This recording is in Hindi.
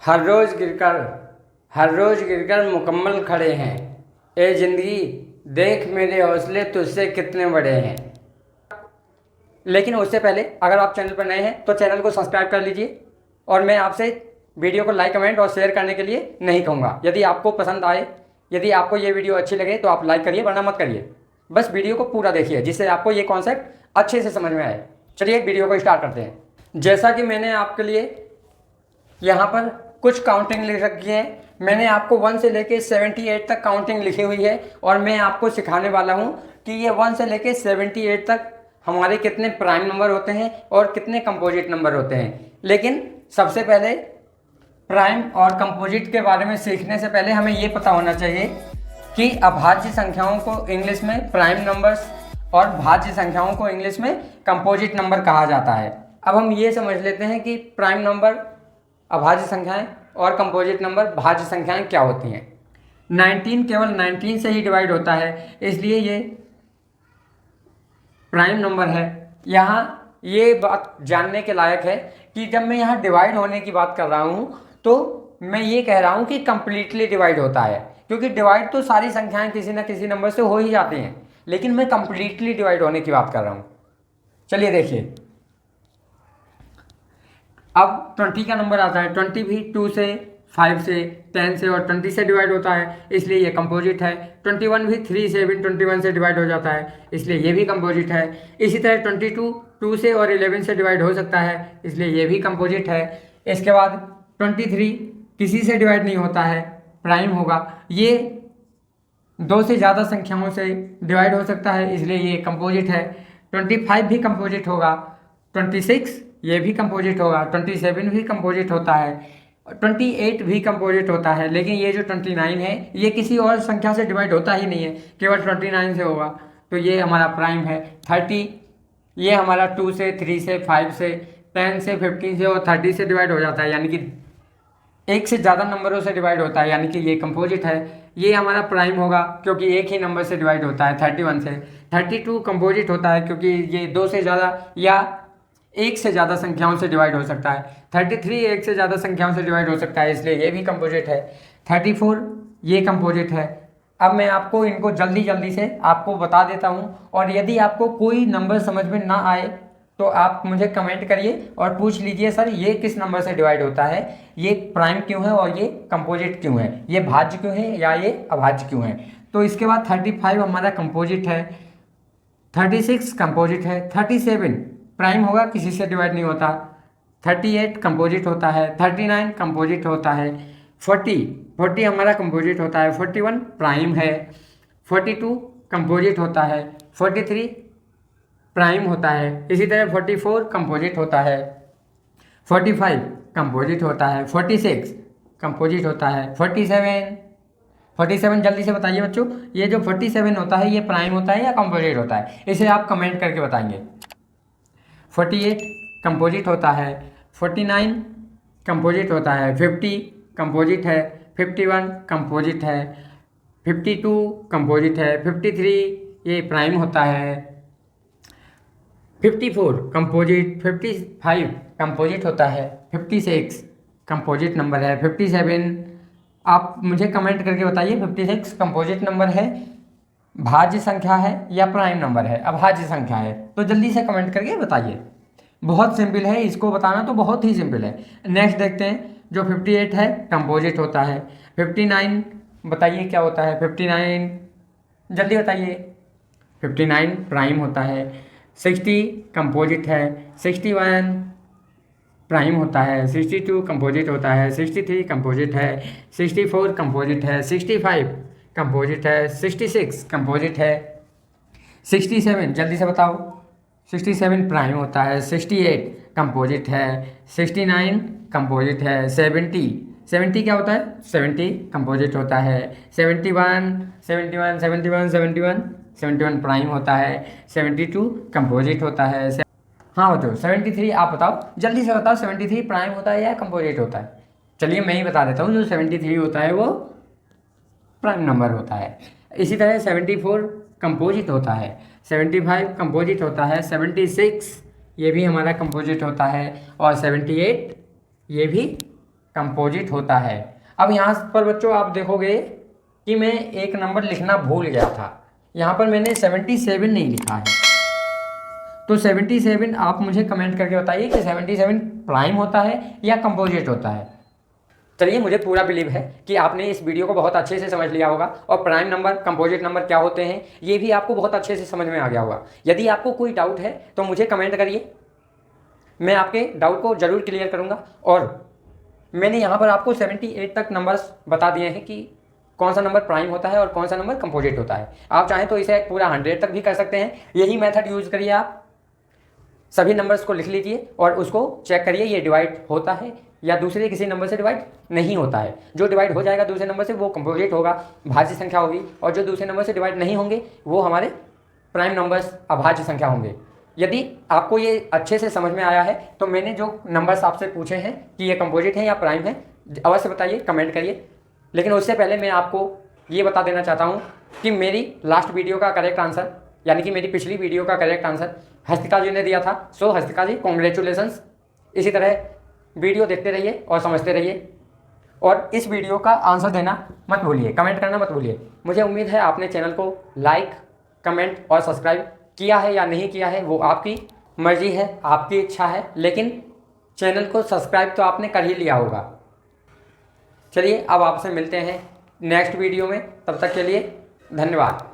हर रोज गिरकर मुकम्मल खड़े हैं। ए ज़िंदगी देख मेरे हौसले तुझसे कितने बड़े हैं। लेकिन उससे पहले अगर आप चैनल पर नए हैं तो चैनल को सब्सक्राइब कर लीजिए और मैं आपसे वीडियो को लाइक, कमेंट और शेयर करने के लिए नहीं कहूँगा। यदि आपको पसंद आए, यदि आपको ये वीडियो अच्छी लगे तो आप लाइक करिए, वरना मत करिए। बस वीडियो को पूरा देखिए जिससे आपको ये कॉन्सेप्ट अच्छे से समझ में आए। चलिए वीडियो को स्टार्ट करते हैं। जैसा कि मैंने आपके लिए यहाँ पर कुछ काउंटिंग लिख रखी है। मैंने आपको 1 से लेके 78 तक काउंटिंग लिखी हुई है और मैं आपको सिखाने वाला हूँ कि ये 1 से लेके 78 तक हमारे कितने प्राइम नंबर होते हैं और कितने कंपोजिट नंबर होते हैं। लेकिन सबसे पहले प्राइम और कंपोजिट के बारे में सीखने से पहले हमें ये पता होना चाहिए कि अभाज्य संख्याओं को इंग्लिश में प्राइम नंबर्स और भाज्य संख्याओं को इंग्लिश में कंपोजिट नंबर कहा जाता है। अब हम ये समझ लेते हैं कि प्राइम नंबर अभाज्य संख्याएं और कंपोजिट नंबर भाज्य संख्याएं क्या होती हैं। 19 केवल 19 से ही डिवाइड होता है, इसलिए ये प्राइम नंबर है। यहाँ ये बात जानने के लायक है कि जब मैं यहाँ डिवाइड होने की बात कर रहा हूँ तो मैं ये कह रहा हूँ कि कंप्लीटली डिवाइड होता है, क्योंकि डिवाइड तो सारी संख्याएं किसी न किसी नंबर से हो ही जाती हैं, लेकिन मैं कंप्लीटली डिवाइड होने की बात कर रहा हूँ। चलिए देखिए, अब 20 का नंबर आता है। 20 भी 2 से, 5 से, 10 से और 20 से डिवाइड होता है, इसलिए ये कंपोजिट है। 21 भी 3 से, 21 से डिवाइड हो जाता है, इसलिए ये भी कंपोजिट है। इसी तरह 22 2 से और 11 से डिवाइड हो सकता है, इसलिए ये भी कंपोजिट है। इसके बाद 23 किसी से डिवाइड नहीं होता है, प्राइम होगा। ये 2 से ज़्यादा संख्याओं से डिवाइड हो सकता है, इसलिए ये कंपोजिट है। 25 भी कंपोजिट होगा। 26 ये भी कंपोजिट होगा। 27 भी कंपोजिट होता है। 28 भी कंपोजिट होता है, लेकिन ये जो 29 है ये किसी और संख्या से डिवाइड होता ही नहीं है, केवल 29 से होगा, तो ये हमारा प्राइम है। 30 ये हमारा 2 से, 3 से, 5 से, 10 से, 15 से और 30 से डिवाइड हो जाता है, यानी कि एक से ज़्यादा नंबरों से डिवाइड होता है, यानी कि ये कंपोजिट है। ये हमारा प्राइम होगा क्योंकि एक ही नंबर से डिवाइड होता है, 31 से। 32 कंपोजिट होता है क्योंकि ये 2 से ज़्यादा या एक से ज़्यादा संख्याओं से डिवाइड हो सकता है। 33 एक से ज़्यादा संख्याओं से डिवाइड हो सकता है, इसलिए ये भी कंपोजिट है। 34 ये कंपोजिट है। अब मैं आपको इनको जल्दी जल्दी से आपको बता देता हूँ, और यदि आपको कोई नंबर समझ में ना आए तो आप मुझे कमेंट करिए और पूछ लीजिए, सर ये किस नंबर से डिवाइड होता है, ये प्राइम क्यों है और ये कंपोजिट क्यों है, ये भाज्य क्यों है या ये अभाज्य क्यों है। तो इसके बाद 35 हमारा कंपोजिट है। 36 कंपोजिट है। 37 प्राइम होगा, किसी से डिवाइड नहीं होता। 38 कंपोजिट होता है। 39 कंपोजिट होता है। 40 हमारा कंपोजिट होता है। 41 प्राइम है। 42 कंपोजिट होता है। 43 प्राइम होता है। इसी तरह 44 कंपोजिट होता है। 45 कंपोजिट होता है। 46 कंपोजिट होता है। 47 जल्दी से बताइए बच्चों, ये जो 47 होता है ये प्राइम होता है या कंपोजिट होता है, इसे आप कमेंट करके बताएंगे। 48 कंपोजिट होता है। 49 कंपोजिट होता है। 50 कंपोजिट है। 51 कंपोजिट है। 52 कंपोजिट है। 53 ये प्राइम होता है। 54 कंपोजिट। 55 कंपोजिट होता है। 56 कंपोजिट नंबर है। 57 आप मुझे कमेंट करके बताइए 56 कंपोजिट नंबर है, भाज्य संख्या है या प्राइम नंबर है, अभाज्य संख्या है, तो जल्दी से कमेंट करके बताइए। बहुत सिंपल है, इसको बताना तो बहुत ही सिंपल है। नेक्स्ट देखते हैं, जो 58 है कंपोजिट होता है। 59 बताइए क्या होता है। 59 जल्दी बताइए। 59 प्राइम होता है। 60 कंपोजिट है। 61 प्राइम होता है। 62 कंपोजिट होता है। 63 कंपोजिट है। 64 कंपोजिट है। 65 कंपोजिट है। 66 कंपोजिट है। 67 जल्दी से बताओ। 67 प्राइम होता है। 68 कंपोजिट है। 69 कंपोजिट है। 70 क्या होता है। 70 कंपोजिट होता है। 71 प्राइम होता है। 72 कंपोजिट होता है। हाँ बताओ 73 आप बताओ, जल्दी से बताओ 73 प्राइम होता है या कंपोजिट होता है। चलिए मैं ही बता देता हूँ, जो 73 होता है वो प्राइम नंबर होता है। इसी तरह 74 कंपोजिट होता है। 75 कंपोजिट होता है। 76 ये भी हमारा कंपोजिट होता है। और 78 ये भी कंपोजिट होता है। अब यहाँ पर बच्चों आप देखोगे कि मैं एक नंबर लिखना भूल गया था, यहाँ पर मैंने 77 नहीं लिखा है। तो 77 आप मुझे कमेंट करके बताइए कि 77 प्राइम होता है या कंपोजिट होता है। चलिए, मुझे पूरा बिलीव है कि आपने इस वीडियो को बहुत अच्छे से समझ लिया होगा और प्राइम नंबर, कंपोजिट नंबर क्या होते हैं ये भी आपको बहुत अच्छे से समझ में आ गया होगा। यदि आपको कोई डाउट है तो मुझे कमेंट करिए, मैं आपके डाउट को ज़रूर क्लियर करूँगा। और मैंने यहाँ पर आपको 78 तक नंबर्स बता दिए हैं कि कौन सा नंबर प्राइम होता है और कौन सा नंबर कंपोजिट होता है। आप चाहें तो इसे पूरा 100 तक भी कर सकते हैं। यही मेथड यूज़ करिए, आप सभी नंबर्स को लिख लीजिए और उसको चेक करिए ये डिवाइड होता है या दूसरे किसी नंबर से डिवाइड नहीं होता है। जो डिवाइड हो जाएगा दूसरे नंबर से वो कंपोजिट होगा, भाज्य संख्या होगी, और जो दूसरे नंबर से डिवाइड नहीं होंगे वो हमारे प्राइम नंबर्स, अभाज्य संख्या होंगे। यदि आपको ये अच्छे से समझ में आया है तो मैंने जो नंबर्स आपसे पूछे हैं कि ये कंपोजिट है या प्राइम है, अवश्य बताइए, कमेंट करिए। लेकिन उससे पहले मैं आपको ये बता देना चाहता हूँ कि मेरी लास्ट वीडियो का करेक्ट आंसर, यानी कि मेरी पिछली वीडियो का करेक्ट आंसर हस्तिका जी ने दिया था। सो हस्तिका जी, कॉन्ग्रेचुलेसन्स। इसी तरह वीडियो देखते रहिए और समझते रहिए, और इस वीडियो का आंसर देना मत भूलिए, कमेंट करना मत भूलिए। मुझे उम्मीद है आपने चैनल को लाइक, कमेंट और सब्सक्राइब किया है या नहीं किया है वो आपकी मर्जी है, आपकी इच्छा है, लेकिन चैनल को सब्सक्राइब तो आपने कर ही लिया होगा। चलिए, अब आपसे मिलते हैं नेक्स्ट वीडियो में, तब तक के लिए धन्यवाद।